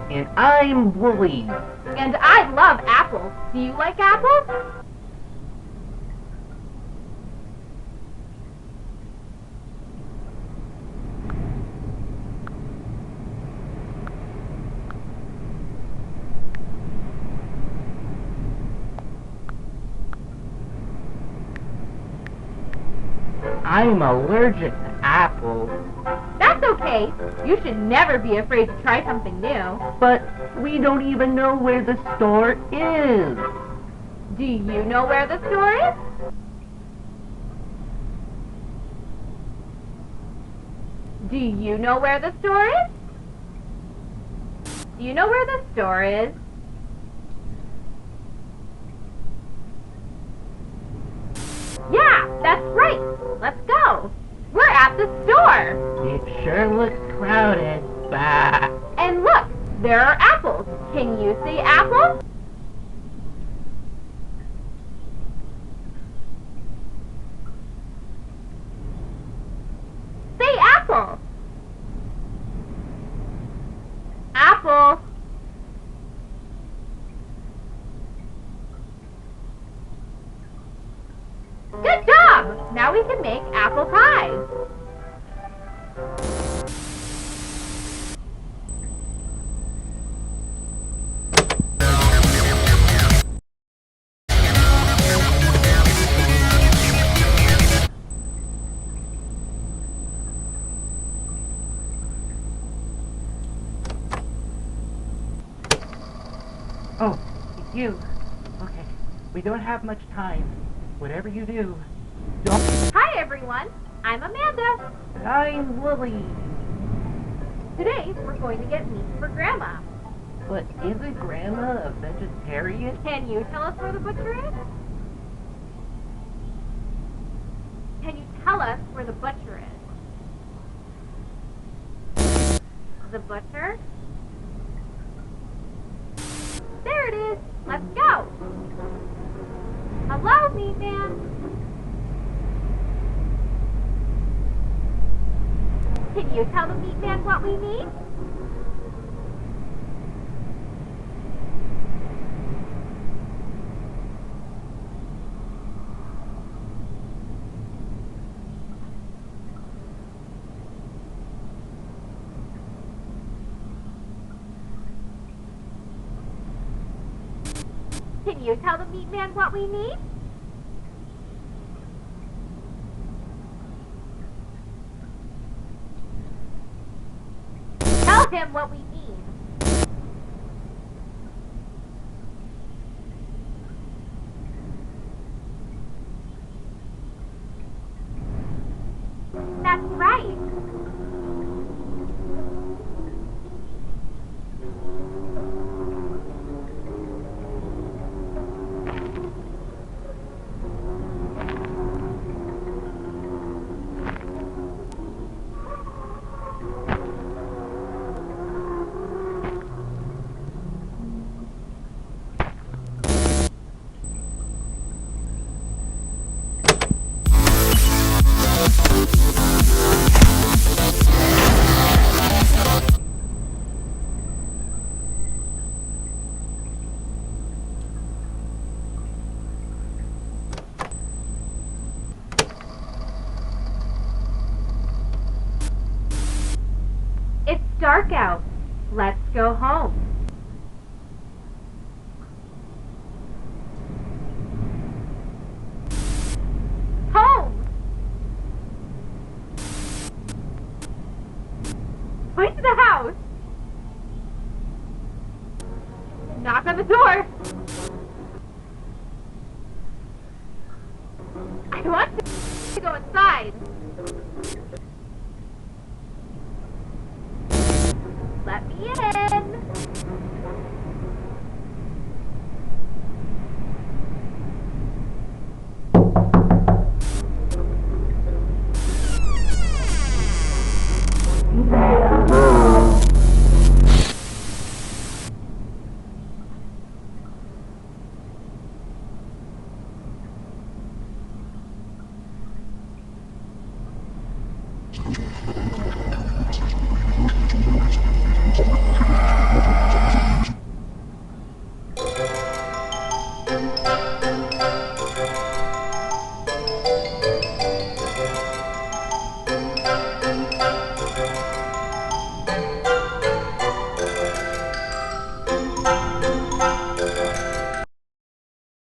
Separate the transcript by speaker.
Speaker 1: And I'm Wooly.
Speaker 2: And I love apples. Do you like apples?
Speaker 1: I'm allergic to apples.
Speaker 2: That's okay. You should never be afraid to try something new.
Speaker 1: But we don't even know where the store is.
Speaker 2: Do you know where the store is? Do you know where the store is? Do you know where the store is? Yeah, that's right. Let's go. We're at the store.
Speaker 1: It sure looks crowded. Bah.
Speaker 2: And look, there are apples. Can you see apples? Say apple. Apple. Good job! Now we can make apple pie.
Speaker 1: Oh, it's you. Okay, we don't have much time. Whatever you do, don't...
Speaker 2: Hi everyone, I'm Amanda.
Speaker 1: I'm Wooly.
Speaker 2: Today we're going to get meat for Grandma.
Speaker 1: But isn't Grandma a vegetarian?
Speaker 2: Can you tell us where the butcher is? Can you tell us where the butcher is? The butcher? There it is. Let's go. Hello, meat man. Can you tell the meat man what we need? Can you tell the meat man what we need? Tell him what we need. That's right. It's dark out. Let's go home. Home! Point to the house. Knock on the door. I want to go inside. Let me in.